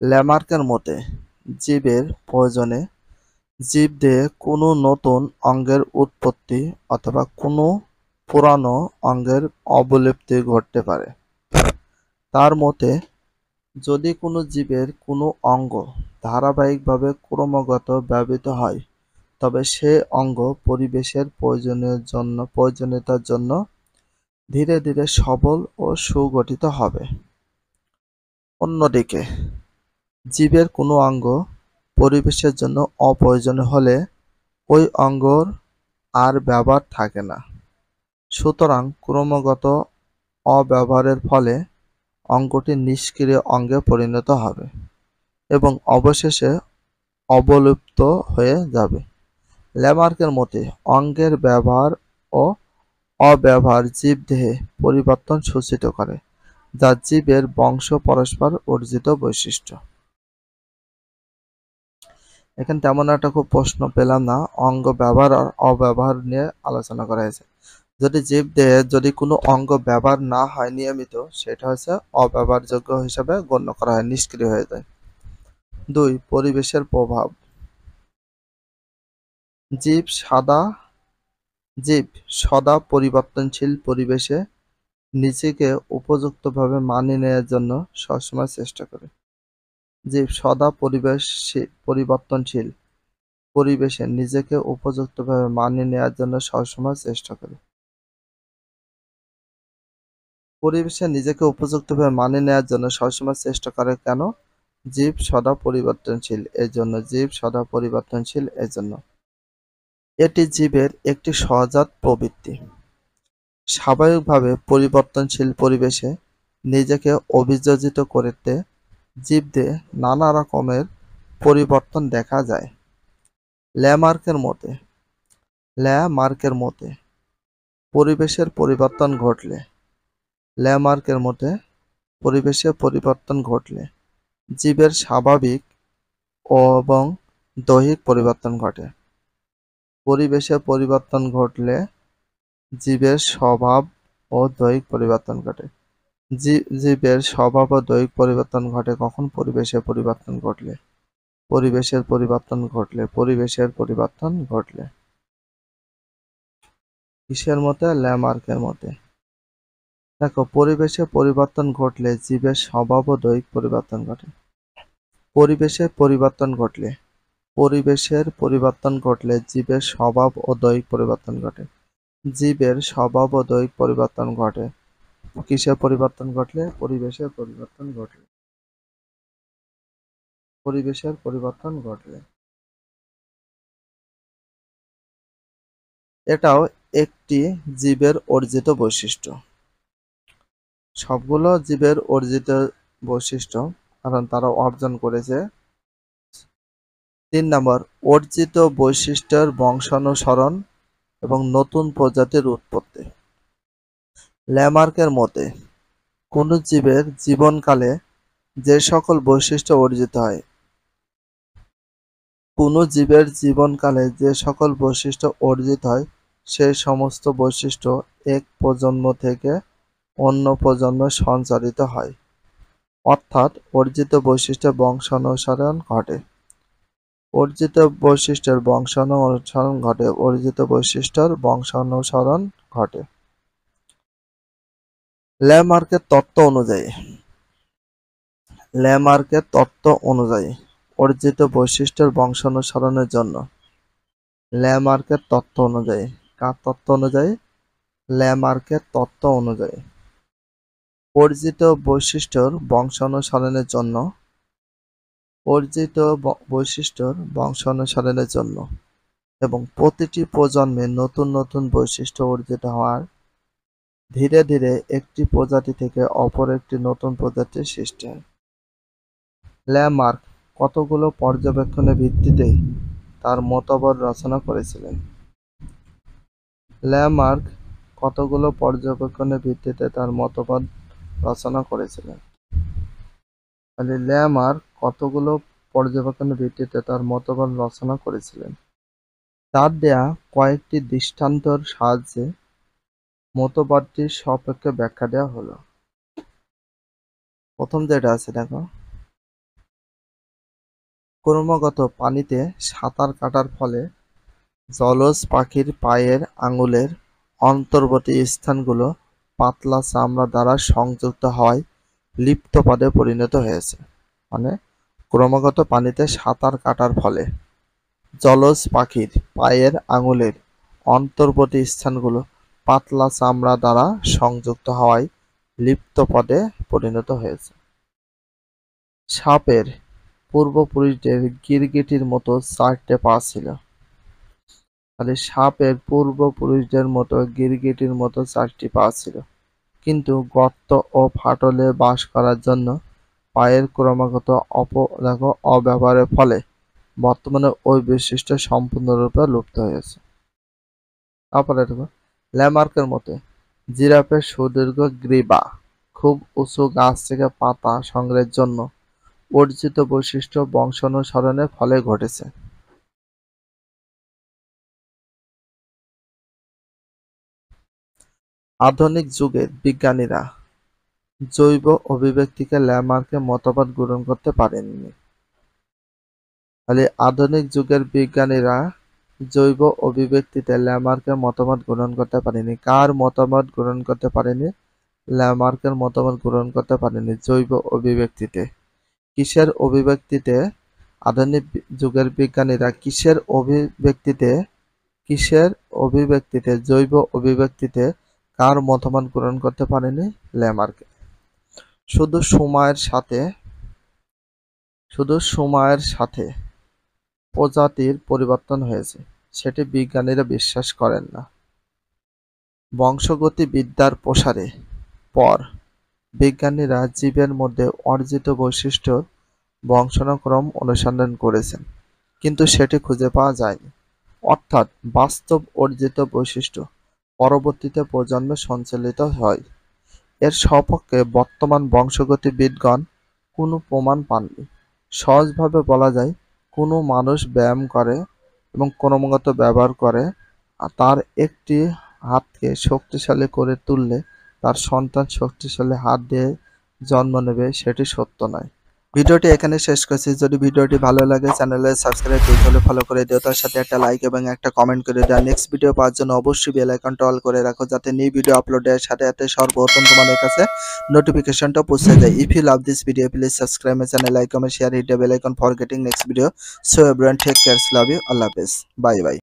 ল্যামার্কের মতে জীবের প্রয়োজনে জীবদেহে কোনো নতুন অঙ্গের উৎপত্তি অথবা কোনো পুরানো অঙ্গের অবলুপ্তি ঘটতে পারে। তার মতে যদি কোনো জীবের কোনো অঙ্গ ধারাবাহিকভাবে ক্রমাগত ব্যবহৃত হয় তবে সে অঙ্গ পরিবেশের প্রয়োজনীয়তার জন্য ধীরে ধীরে সবল ও সুগঠিত হবে। অন্যদিকে জীবের কোনো অঙ্গ পরিবেশের জন্য অপ্রয়োজনীয় হলে ওই অঙ্গর আর ব্যবহার থাকে না। সুতরাং ক্রমাগত অব্যবহারের ফলে অঙ্গটি নিষ্ক্রিয় অঙ্গে পরিণত হবে এবং অবশেষে অবলুপ্ত হয়ে যাবে। ল্যামার্কের মতে অঙ্গের ব্যবহার ও অব্যবহার জীবদেহে পরিবর্তন সূচিত করে, যা জীবের বংশ পরস্পর অর্জিত বৈশিষ্ট্য। এখানে তেমন একটা খুব প্রশ্ন পেলাম না, অঙ্গ ব্যবহার আর অব্যবহার নিয়ে আলোচনা করা হয়েছে। যদি জীবদেহে যদি কোনো অঙ্গ ব্যবহার না হয় নিয়মিত, সেটা হচ্ছে অব্যবহারযোগ্য হিসাবে গণ্য করা হয়, নিষ্ক্রিয় হয়ে যায়। 2. পরিবেশের প্রভাব। জীব সদা পরিবর্তনশীল পরিবেশে নিজেকে উপযুক্তভাবে মানিয়ে নেওয়ার জন্য সবসময় চেষ্টা করে। জীব সদা পরিবর্তনশীল পরিবেশে নিজেকে উপযুক্তভাবে মানিয়ে নেওয়ার জন্য সবসময় চেষ্টা করে। পরিবেশে নিজেকে উপযুক্তভাবে মানিয়ে নেওয়ার জন্য সবসময় চেষ্টা করে কেন? জীব সদা পরিবর্তনশীল এজন্য। এটি জীবের একটি সহজাত প্রবৃত্তি। স্বাভাবিকভাবে পরিবর্তনশীল পরিবেশে নিজেকে অভিযোজিত করতে জীবদেহে নানা রকমের পরিবর্তন দেখা যায়। ল্যামার্কের মতে পরিবেশের পরিবর্তন ঘটলে জীবের স্বাভাবিক এবং দৈহিক পরিবর্তন ঘটে। পরিবেশের পরিবর্তন ঘটলে জীবের স্বভাব ও দৈহিক পরিবর্তন ঘটে। জীবের স্বভাব ও দৈহিক পরিবর্তন ঘটে কখন? পরিবেশের পরিবর্তন ঘটলে। কিসের মতে? ল্যামার্কের মতে। দেখো, পরিবেশের পরিবর্তন ঘটলে জীবের স্বভাব ও দৈহিক পরিবর্তন ঘটে। পরিবেশের পরিবর্তন ঘটলে জীবের স্বভাব ও দৈহিক পরিবর্তন ঘটে। জীবের স্বভাব ও দৈহিক পরিবর্তন ঘটে কিসের পরিবর্তন ঘটলে? পরিবেশের পরিবর্তন ঘটলে। এটাও একটি জীবের অর্জিত বৈশিষ্ট্য। সবগুলো জীবের অর্জিত বৈশিষ্ট্য, কারণ তারা অর্জন করেছে। 3 নম্বর, অর্জিত বৈশিষ্ট্যের বংশানুসরণ এবং নতুন প্রজাতির উৎপত্তি। ল্যামার্কের মতে কোনো জীবের জীবনকালে যে সকল বৈশিষ্ট্য অর্জিত হয় সেই সমস্ত বৈশিষ্ট্য এক প্রজন্ম থেকে অন্য প্রজন্মে সঞ্চারিত হয়, অর্থাৎ অর্জিত বৈশিষ্ট্যের বংশানুসরণ ঘটে। ল্যামার্কের তত্ত্ব অনুযায়ী অর্জিত বৈশিষ্ট্যের বংশানুসরণের জন্য ল্যামার্কের তত্ত্ব অনুযায়ী অর্জিত বৈশিষ্ট্যের বংশানুসরণের জন্য এবং প্রতিটি প্রজন্মে নতুন নতুন বৈশিষ্ট্য অর্জিত হওয়ার ধীরে ধীরে একটি প্রজাতি থেকে অপর একটি নতুন প্রজাতির সৃষ্টি হয়। ল্যামার্ক কতগুলো পর্যবেক্ষণের ভিত্তিতে তার মতবাদ রচনা করেছিলেন? তার দেয়া কয়েকটি দৃষ্টান্তের সাহায্যে মতবাদটির সপক্ষে ব্যাখ্যা দেওয়া হলো। প্রথম যেটা আছে দেখো, ক্রমাগত পানিতে সাঁতার কাটার ফলে জলজ পাখির পায়ের আঙুলের অন্তর্বর্তী স্থানগুলো পাতলা চামড়া দ্বারা সংযুক্ত হওয়ায় লিপ্ত পদে পরিণত হয়েছে। মানে ক্রমাগত পানিতে সাঁতার কাটার ফলে জলজ পাখির পায়ের আঙুলের অন্তর্বর্তী স্থানগুলো পাতলা চামড়া দ্বারা সংযুক্ত হওয়ায় লিপ্ত পদে পরিণত হয়েছে। সাপের পূর্বপুরুষদের গিরগিটির মতো 4টে পা ছিল। তাহলে সাপের পূর্বপুরুষদের মতো গিরগিটির মতো 4টি পা ছিল, কিন্তু গর্ত ও ফাটলে বাস করার জন্য পায়ের ক্রমাগত অব্যবহারের ফলে বর্তমানে ওই বৈশিষ্ট্য সম্পূর্ণরূপে লুপ্ত হয়েছে। তারপরে দেখো, ল্যামার্কের মতে জিরাফের সুদীর্ঘ গ্রীবা খুব উঁচু গাছ থেকে পাতা সংগ্রহের জন্য অর্জিত বৈশিষ্ট্য বংশানুসরণের ফলে ঘটেছে। আধুনিক যুগের বিজ্ঞানীরা জৈব অভিব্যক্তিকে ল্যামার্কের মতবাদ গ্রহণ করতে পারেননি। তাহলে আধুনিক যুগের বিজ্ঞানীরা জৈব অভিব্যক্তিতে ল্যামার্কের মতামত গ্রহণ করতে পারেনি। কার মতামত গ্রহণ করতে পারেনি? ল্যামার্কের মতামত গ্রহণ করতে পারেনি জৈব অভিব্যক্তিতে। কিসের অভিব্যক্তিতে আধুনিক যুগের বিজ্ঞানীরা কিসের অভিব্যক্তিতে জৈব অভিব্যক্তিতে কার মতামত গ্রহণ করতে পারেনি? ল্যামার্কে। শুধু সময়ের সাথে প্রজাতির পরিবর্তন হয়েছে, সেটি বিজ্ঞানীরা বিশ্বাস করেন না। বংশগতি বিদ্যার প্রসারের পর বিজ্ঞানীরা জীবের মধ্যে অর্জিত বৈশিষ্ট্যর বংশানুক্রম অনুসন্ধান করেছেন, কিন্তু সেটি খুঁজে পাওয়া যায়নি। অর্থাৎ বাস্তব অর্জিত বৈশিষ্ট্য পরবর্তীতে প্রজন্মে সঞ্চালিত হয়। এর সপক্ষে বর্তমান বংশগতিবিদগণ কোনো প্রমাণ পাননি। সহজভাবে বলা যায়, কোনো মানুষ ব্যায়াম করে এবং ক্রমাগত ব্যবহার করে তার একটি হাতকে শক্তিশালী করে তুললে তার সন্তান শক্তিশালী হাত দিয়ে জন্ম নেবে, সেটি সত্য নয়। ভিডিওটি এখানে শেষ করছি। যদি ভিডিওটি ভালো লাগে চ্যানেলে সাবস্ক্রাইব করতে হলে ফলো করে দিও, তার সাথে একটা লাইক এবং একটা কমেন্ট করে দাও। নেক্সট ভিডিও পাওয়ার জন্য অবশ্যই বেল আইকনটা অল করে রাখো, যাতে নিউ ভিডিও আপলোডের সাথে সাথে সর্বপ্রথম তোমাদের কাছে নোটিফিকেশনটা পৌঁছে যায়। If you love this video please subscribe my channel, like, comment, share, hit the bell icon for getting next video. So everyone take care, love you, আল্লাহ হাফেজ, বাই বাই।